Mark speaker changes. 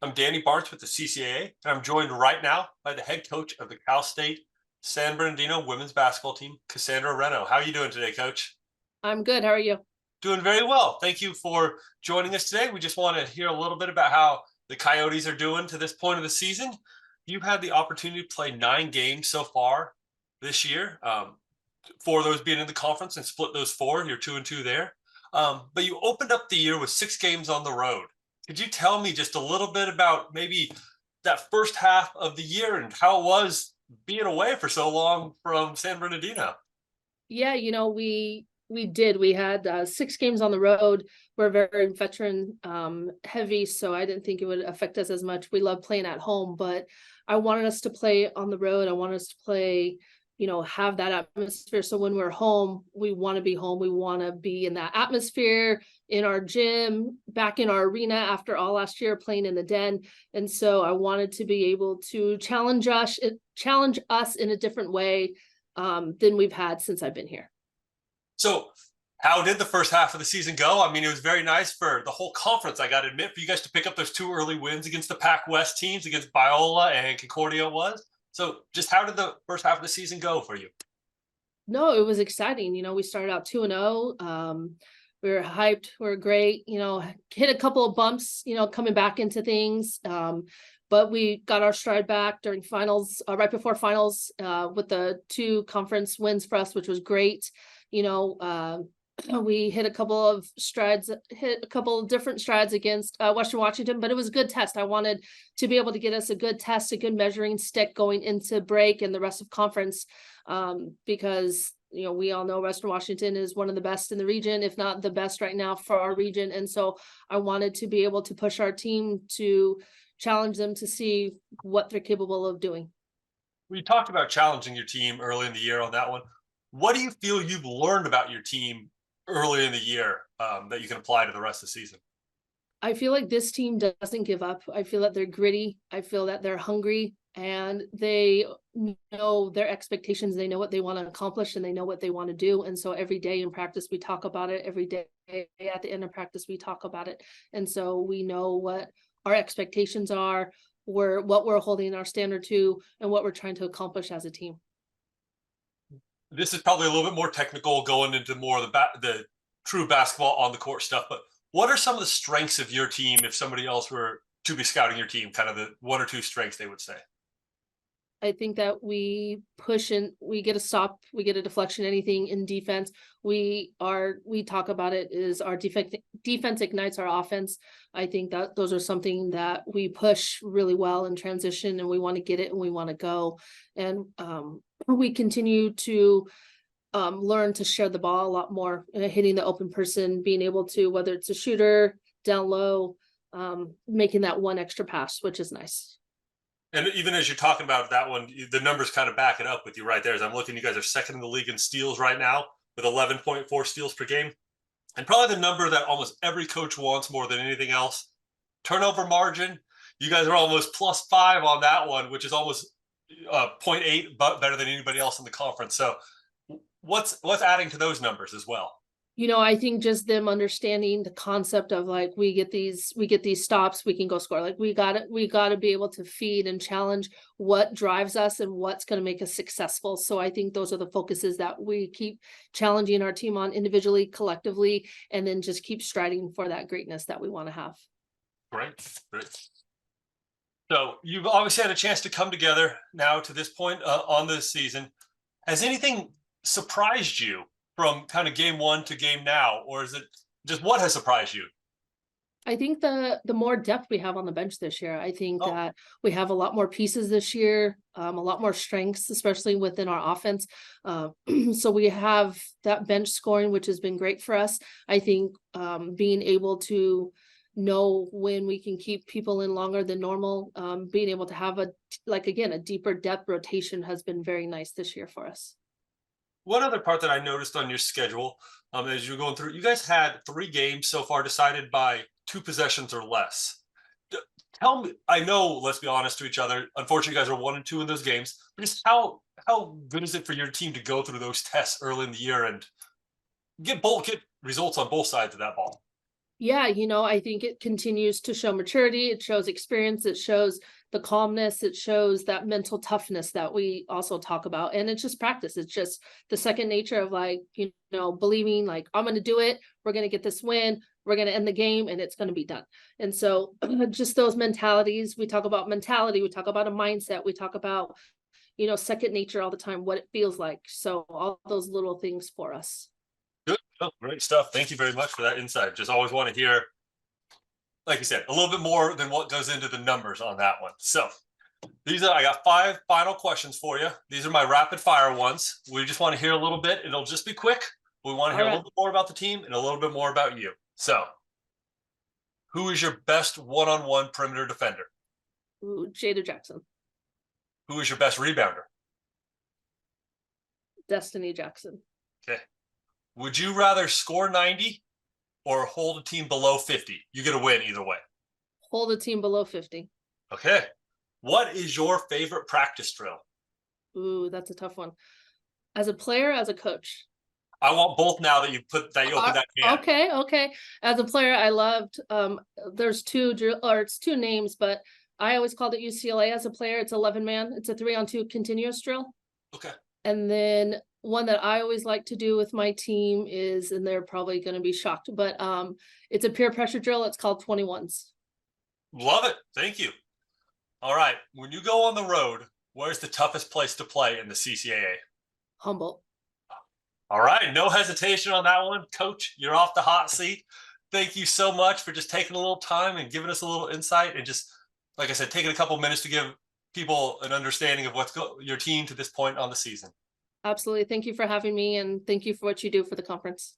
Speaker 1: I'm Danny Barnes with the CCAA, and I'm joined right now by the head coach of the Cal State San Bernardino women's basketball team, Casandra Renno. How are you doing today, Coach?
Speaker 2: I'm good. How are you?
Speaker 1: Doing very well. Thank you for joining us today. We just want to hear a little bit about how the Coyotes are doing to this point of the season. You've had the opportunity to play 9 games so far this year. 4 of those being in the conference and split those 4. You're 2-2 there. But you opened up the year with 6 games on the road. Could you tell me just a little bit about maybe that first half of the year and how it was being away for so long from San Bernardino?
Speaker 2: Yeah, we did. We had 6 games on the road. We're very veteran heavy, so I didn't think it would affect us as much. We love playing at home, but I wanted us to play on the road. I wanted us to play, have that atmosphere. So when we're home, we want to be home. We want to be in that atmosphere, in our gym, back in our arena after all last year playing in the Den. And so I wanted to be able to challenge us in a different way than we've had since I've been here.
Speaker 1: So, how did the first half of the season go? I mean, it was very nice for the whole conference, I got to admit, for you guys to pick up those 2 early wins against the Pac West teams, against Biola and Concordia was. So, just how did the first half of the season go for you?
Speaker 2: No, it was exciting. We started out 2-0. We were hyped. We were great. Hit a couple of bumps, coming back into things. But we got our stride back during finals, right before finals, with the 2 conference wins for us, which was great. We hit a couple of different strides against Western Washington, but it was a good test. I wanted to be able to get us a good test, a good measuring stick going into break and the rest of conference, because we all know Western Washington is one of the best in the region, if not the best right now for our region. And so I wanted to be able to push our team to challenge them to see what they're capable of doing.
Speaker 1: We talked about challenging your team early in the year on that one. What do you feel you've learned about your team early in the year that you can apply to the rest of the season?
Speaker 2: I feel like this team doesn't give up. I feel that they're gritty. I feel that they're hungry and they know their expectations. They know what they want to accomplish and they know what they want to do. And so every day in practice, we talk about it. Every day at the end of practice, we talk about it. And so we know what our expectations are, what we're holding our standard to, and what we're trying to accomplish as a team.
Speaker 1: This is probably a little bit more technical, going into more of the true basketball on the court stuff. But what are some of the strengths of your team if somebody else were to be scouting your team? Kind of the 1 or 2 strengths they would say.
Speaker 2: I think that we push and we get a stop, we get a deflection, anything in defense. We talk about it is our defense ignites our offense. I think that those are something that we push really well in transition, and we want to get it and we want to go. And we continue to learn to share the ball a lot more, hitting the open person, being able to, whether it's a shooter down low, making that one extra pass, which is nice.
Speaker 1: And even as you're talking about that one, the numbers kind of back it up with you right there. As I'm looking, you guys are second in the league in steals right now with 11.4 steals per game. And probably the number that almost every coach wants more than anything else, turnover margin. You guys are almost +5 on that one, which is almost 0.8 but better than anybody else in the conference. So what's adding to those numbers as well?
Speaker 2: I think just them understanding the concept of like we get these stops, we can go score. Like we got to be able to feed and challenge what drives us and what's going to make us successful. So I think those are the focuses that we keep challenging our team on individually, collectively, and then just keep striding for that greatness that we want to have.
Speaker 1: Great. So you've obviously had a chance to come together now to this point on this season. Has anything surprised you from kind of game 1 to game now, or is it just what has surprised you?
Speaker 2: I think the more depth we have on the bench this year, I think that we have a lot more pieces this year, a lot more strengths, especially within our offense. So we have that bench scoring, which has been great for us. I think being able to know when we can keep people in longer than normal, being able to have a deeper depth rotation has been very nice this year for us.
Speaker 1: One other part that I noticed on your schedule, as you're going through, you guys had 3 games so far decided by 2 possessions or less. Tell me, I know, let's be honest to each other, unfortunately, you guys are 1-2 in those games, but just how good is it for your team to go through those tests early in the year and get results on both sides of that ball?
Speaker 2: Yeah, I think it continues to show maturity. It shows experience. It shows the calmness. It shows that mental toughness that we also talk about. And it's just practice. It's just the second nature of like, believing like, I'm going to do it. We're going to get this win. We're going to end the game and it's going to be done. And so just those mentalities, we talk about mentality. We talk about a mindset. We talk about, second nature all the time, what it feels like. So all those little things for us.
Speaker 1: Good. Oh, great stuff. Thank you very much for that insight. Just always want to hear, like you said, a little bit more than what goes into the numbers on that one. So I got 5 final questions for you. These are my rapid fire ones. We just want to hear a little bit. It'll just be quick. We want to hear a little bit more about the team and a little bit more about you. So who is your best one-on-one perimeter defender?
Speaker 2: Ooh, Jada Jackson.
Speaker 1: Who is your best rebounder?
Speaker 2: Destiny Jackson.
Speaker 1: Okay. Would you rather score 90 or hold a team below 50? You get a win either way.
Speaker 2: Hold a team below 50.
Speaker 1: Okay. What is your favorite practice drill?
Speaker 2: Ooh, that's a tough one. As a player, as a coach?
Speaker 1: I want both now that you open that can.
Speaker 2: Okay. As a player, I loved there's it's two names, but I always called it UCLA. As a player, it's 11-man. It's a 3-on-2 continuous drill.
Speaker 1: Okay.
Speaker 2: And then one that I always like to do with my team is, and they're probably going to be shocked, but it's a peer pressure drill. It's called 21s.
Speaker 1: Love it. Thank you. All right. When you go on the road, where's the toughest place to play in the CCAA?
Speaker 2: Humboldt.
Speaker 1: All right. No hesitation on that one. Coach, you're off the hot seat. Thank you so much for just taking a little time and giving us a little insight and just, like I said, taking a couple minutes to give people an understanding of what's your team to this point on the season.
Speaker 2: Absolutely. Thank you for having me and thank you for what you do for the conference.